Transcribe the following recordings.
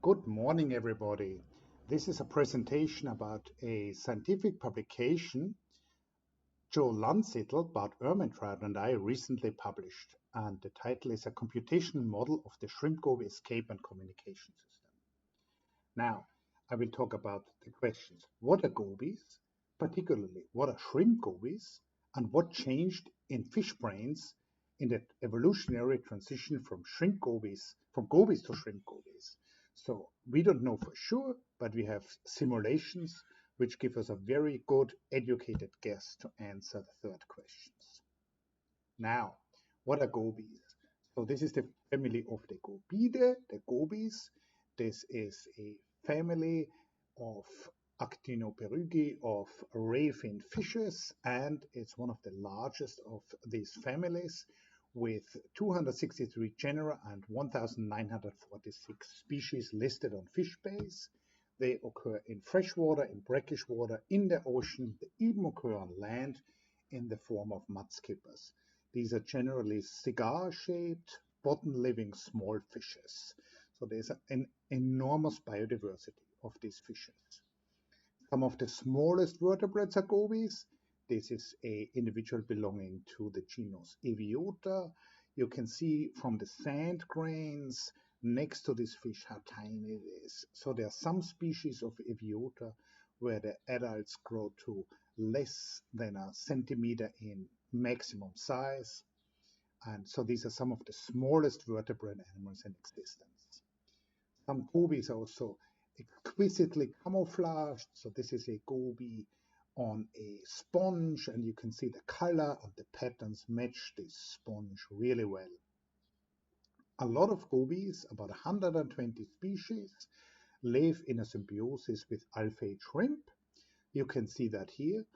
Good morning, everybody. This is a presentation about a scientific publication Joe Landsittel, Bart Ermentrout, and I recently published, and the title is A Computational Model of the Shrimp-Goby Escape and Communication System. Now, I will talk about the questions. What are gobies? Particularly, what are shrimp-gobies? And what changed in fish brains in the evolutionary transition from gobies to shrimp-gobies? So we don't know for sure, but we have simulations which give us a very good educated guess to answer the third questions. Now, what are gobies? So this is the family of the Gobiidae, the gobies. This is a family of Actinopterygi of ray-finned fishes, and it's one of the largest of these families with 263 genera and 1,946 species listed on FishBase. They occur in freshwater, in brackish water, in the ocean. They even occur on land in the form of mudskippers. These are generally cigar-shaped, bottom-living small fishes. So there's an enormous biodiversity of these fishes. Some of the smallest vertebrates are gobies. This is an individual belonging to the genus Eviota. You can see from the sand grains next to this fish how tiny it is. So there are some species of Eviota where the adults grow to less than a centimeter in maximum size. And so these are some of the smallest vertebrate animals in existence. Some gobies are also exquisitely camouflaged. So this is a goby on a sponge, and you can see the color and the patterns match this sponge really well. A lot of gobies, about 120 species, live in a symbiosis with alpha shrimp. You can see that here.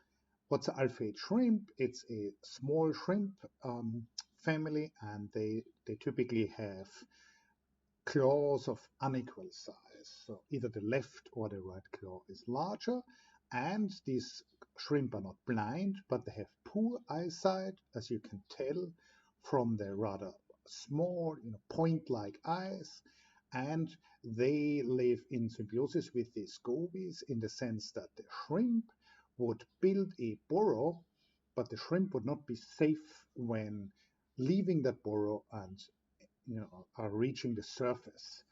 What's an alpha shrimp? It's a small shrimp family, and they typically have claws of unequal size. So either the left or the right claw is larger, and these shrimp are not blind, but they have poor eyesight, as you can tell from their rather small, point-like eyes. And they live in symbiosis with these gobies in the sense that the shrimp would build a burrow, but the shrimp would not be safe when leaving that burrow and are reaching the surface.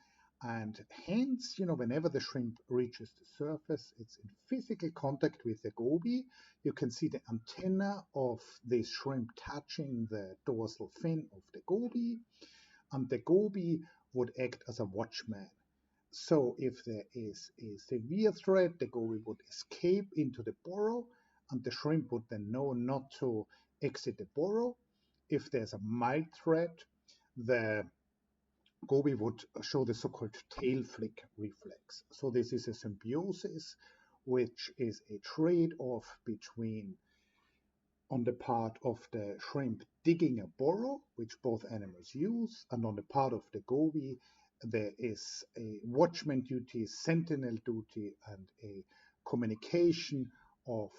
And hence, whenever the shrimp reaches the surface, it's in physical contact with the goby. You can see the antenna of this shrimp touching the dorsal fin of the goby, and the goby would act as a watchman. So if there is a severe threat, the goby would escape into the burrow, and the shrimp would then know not to exit the burrow. If there's a mild threat, the goby would show the so-called tail flick reflex. So this is a symbiosis, which is a trade-off between, on the part of the shrimp, digging a burrow, which both animals use, and on the part of the goby, there is a watchman duty, sentinel duty, and a communication of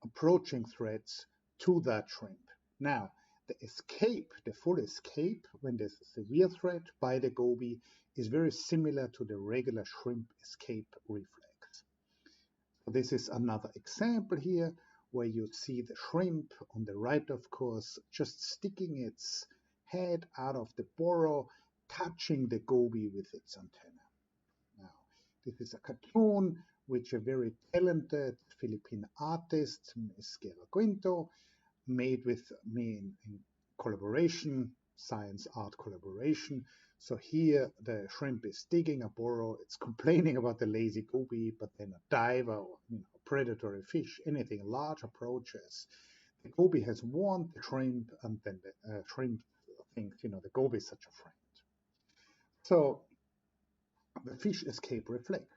approaching threats to that shrimp. Now, the escape, the full escape, when there's a severe threat by the goby, is very similar to the regular shrimp escape reflex. So this is another example here where you see the shrimp on the right, of course, just sticking its head out of the burrow, touching the goby with its antenna. Now, this is a cartoon which a very talented Philippine artist, Ms. Guerra made with me in collaboration, science-art collaboration. So here the shrimp is digging a burrow, it's complaining about the lazy goby, but then a diver or a predatory fish, anything large approaches. The goby has warned the shrimp, and then the shrimp thinks, the goby is such a friend. So the fish escape reflex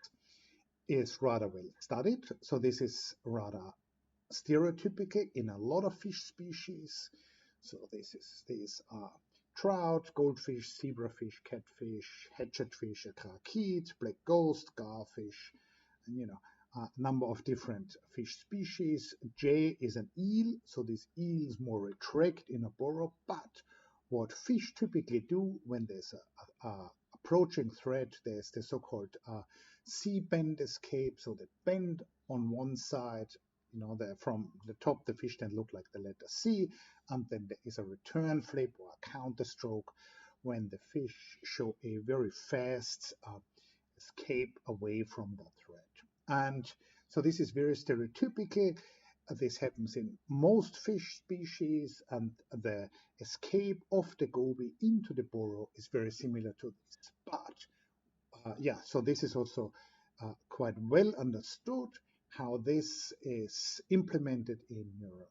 is rather well studied. So this is rather stereotypical in a lot of fish species. So these are trout, goldfish, zebrafish, catfish, hatchetfish, atrachetes, black ghost, garfish, and a number of different fish species. J is an eel, so these eels more retract in a burrow, but what fish typically do when there's a approaching threat. There's the so-called C-bend escape, so the bend on one side, from the top, the fish then look like the letter C, and then there is a return flip or a counter stroke when the fish show a very fast escape away from that threat. And so this is very stereotypical. This happens in most fish species, and the escape of the goby into the burrow is very similar to this. But yeah, so this is also quite well understood how this is implemented in neural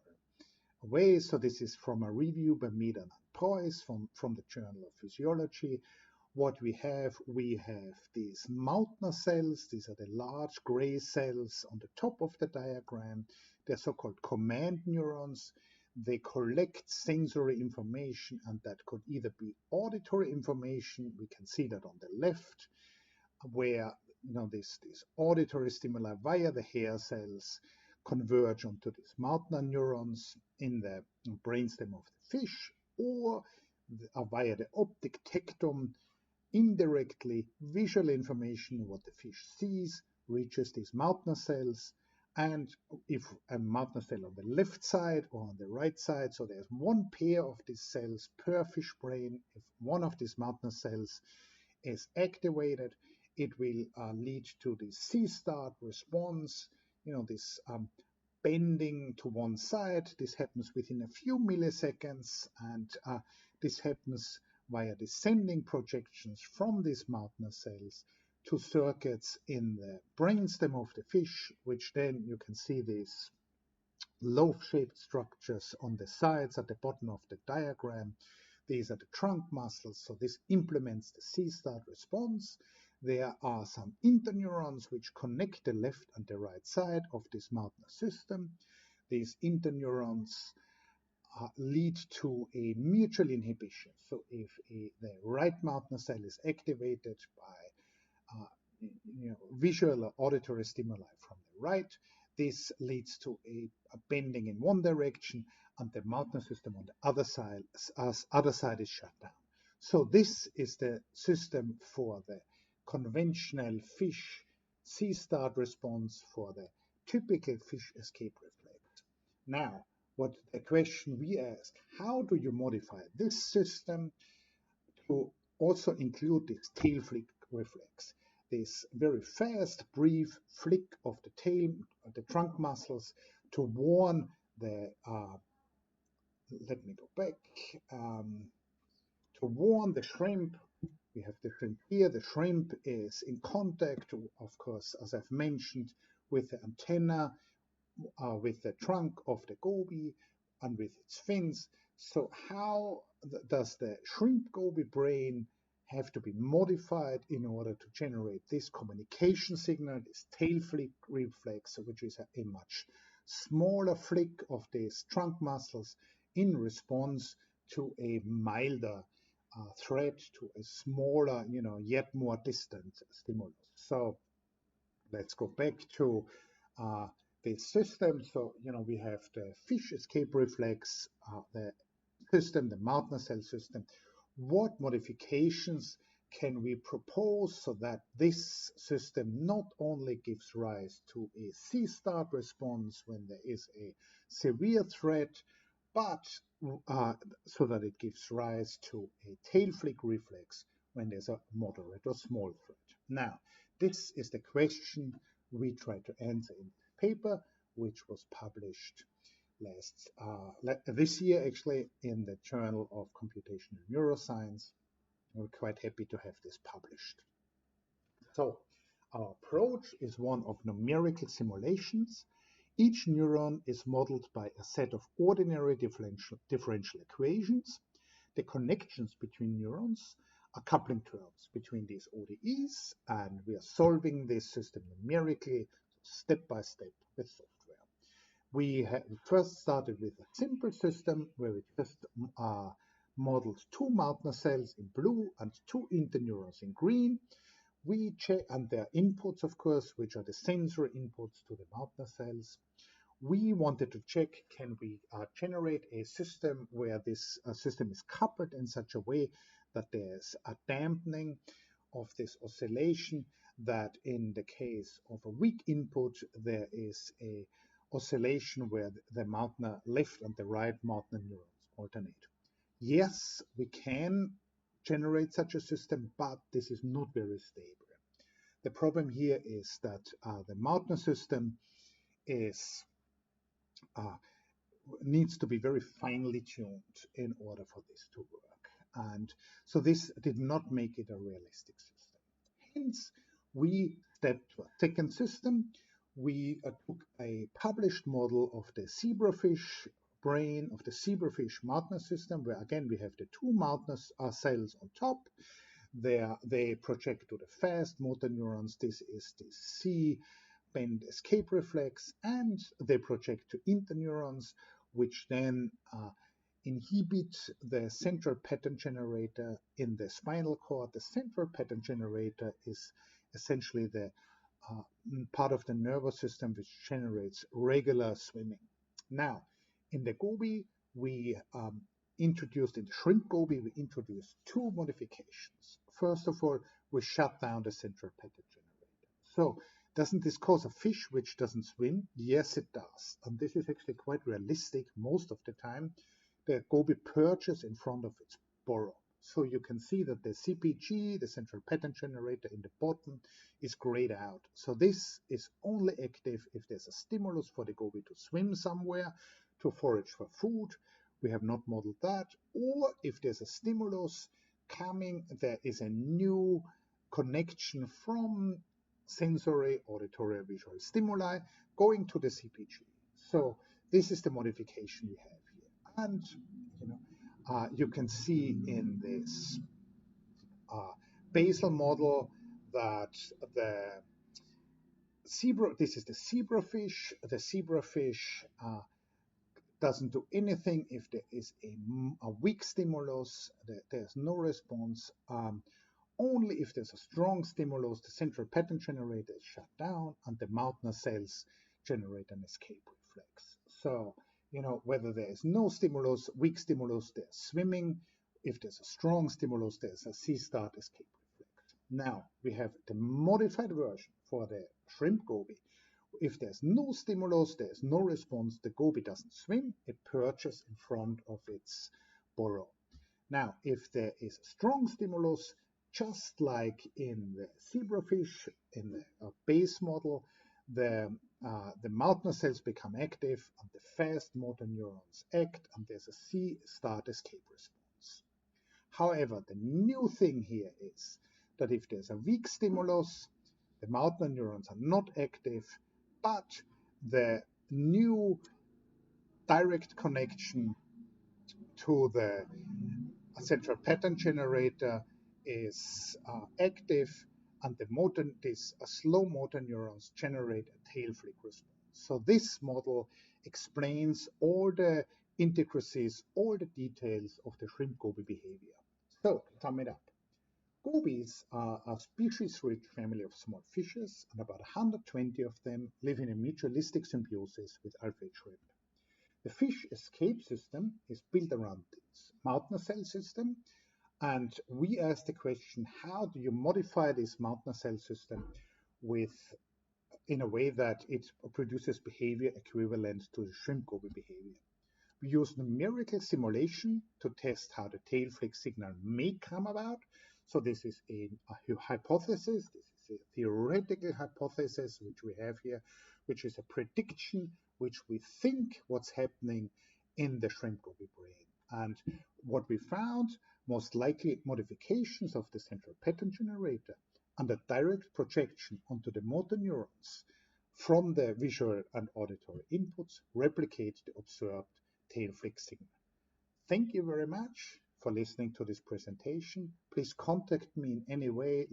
ways. So this is from a review by Mead and Preuss from the Journal of Physiology. What we have these Mautner cells. These are the large gray cells on the top of the diagram. They're so-called command neurons. They collect sensory information, and that could either be auditory information. We can see that on the left, where this auditory stimuli via the hair cells converge onto these Mautner neurons in the brainstem of the fish, or via the optic tectum. Indirectly, visual information, what the fish sees, reaches these Mautner cells. And if a Mautner cell on the left side or on the right side, so there's one pair of these cells per fish brain. If one of these Mautner cells is activated, it will lead to the C-start response, this bending to one side. This happens within a few milliseconds, and this happens via descending projections from these Mautner cells to circuits in the brainstem of the fish, which then you can see these loaf-shaped structures on the sides at the bottom of the diagram. These are the trunk muscles, so this implements the C-start response. There are some interneurons which connect the left and the right side of this Mautner system. These interneurons lead to a mutual inhibition. So if the right Mautner cell is activated by visual or auditory stimuli from the right, this leads to a bending in one direction, and the Mautner system on the other side is shut down. So this is the system for the conventional fish C-start response for the typical fish escape reflex. Now, what the question we ask, how do you modify this system to also include this tail flick reflex? This very fast, brief flick of the tail, the trunk muscles, to warn the, let me go back, to warn the shrimp. We have the shrimp here. The shrimp is in contact, of course, as I've mentioned, with the antenna, with the trunk of the goby, and with its fins. So how does the shrimp-goby brain have to be modified in order to generate this communication signal, this tail flick reflex, which is a much smaller flick of these trunk muscles in response to a milder threat, to a smaller, yet more distant stimulus. So let's go back to this system. So, we have the fish escape reflex, the system, the Mautner cell system. What modifications can we propose so that this system not only gives rise to a C-start response when there is a severe threat, but so that it gives rise to a tail flick reflex when there's a moderate or small threat. Now, this is the question we try to answer in the paper, which was published this year, actually, in the Journal of Computational Neuroscience. We're quite happy to have this published. So our approach is one of numerical simulations. Each neuron is modeled by a set of ordinary differential equations. The connections between neurons are coupling terms between these ODEs, and we are solving this system numerically, step by step with software. We first started with a simple system where we just modeled two Mautner cells in blue and two interneurons in green. We check, and their inputs, of course, which are the sensory inputs to the Mautner cells. We wanted to check, can we generate a system where this system is coupled in such a way that there's a dampening of this oscillation that in the case of a weak input, there is a oscillation where the left and the right Martner neurons alternate. Yes, we can generate such a system, but this is not very stable. The problem here is that the Martner system is needs to be very finely tuned in order for this to work. And so this did not make it a realistic system. Hence, we stepped to a second system. We took a published model of the zebrafish brain, of the zebrafish Martner system, where again we have the two Martner cells on top. They project to the fast motor neurons. This is the C bend escape reflex, and they project to interneurons, which then inhibit the central pattern generator in the spinal cord. The central pattern generator is essentially the part of the nervous system which generates regular swimming. Now, in the Goby, we introduced, in the shrimp-goby, we introduced two modifications. First of all, we shut down the central pattern generator. So, doesn't this cause a fish which doesn't swim? Yes, it does. And this is actually quite realistic most of the time. The Goby perches in front of its burrow. So you can see that the CPG, the central pattern generator in the bottom, is grayed out. So this is only active if there's a stimulus for the Goby to swim somewhere, to forage for food. We have not modeled that. Or if there's a stimulus coming, there is a new connection from sensory, auditory, visual stimuli going to the CPG. So this is the modification we have here. And you can see in this basal model that this is the zebrafish. The zebrafish doesn't do anything if there is a weak stimulus. There's no response. Only if there's a strong stimulus, the central pattern generator is shut down and the Martner cells generate an escape reflex. So, whether there is no stimulus, weak stimulus, there's swimming. If there's a strong stimulus, there's a C-start escape reflex. Now, we have the modified version for the shrimp-goby. If there's no stimulus, there's no response, the Goby doesn't swim, it perches in front of its burrow. Now, if there is a strong stimulus, just like in the zebrafish, in the base model, the Martner cells become active and the fast motor neurons act, and there's a C-start escape response. However, the new thing here is that if there's a weak stimulus, the Martner neurons are not active, but the new direct connection to the central pattern generator is active, and these slow motor neurons generate a tail flick response. So this model explains all the intricacies, all the details of the shrimp-goby behavior. So, to sum it up, gobies are a species-rich family of small fishes, and about 120 of them live in a mutualistic symbiosis with alpha shrimp. The fish escape system is built around this Martner cell system, and we asked the question, how do you modify this Martner cell system in a way that it produces behavior equivalent to the shrimp-goby behavior? We use numerical simulation to test how the tail flick signal may come about. So this is a hypothesis, this is a theoretical hypothesis which we have here, which is a prediction which we think what's happening in the shrimp-goby brain. And what we found, most likely modifications of the central pattern generator and a direct projection onto the motor neurons from the visual and auditory inputs replicate the observed tail flick signal. Thank you very much for listening to this presentation. Please contact me in any way,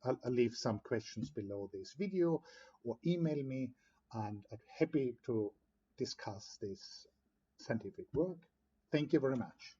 I'll leave some questions below this video or email me, and I'm happy to discuss this scientific work. Thank you very much.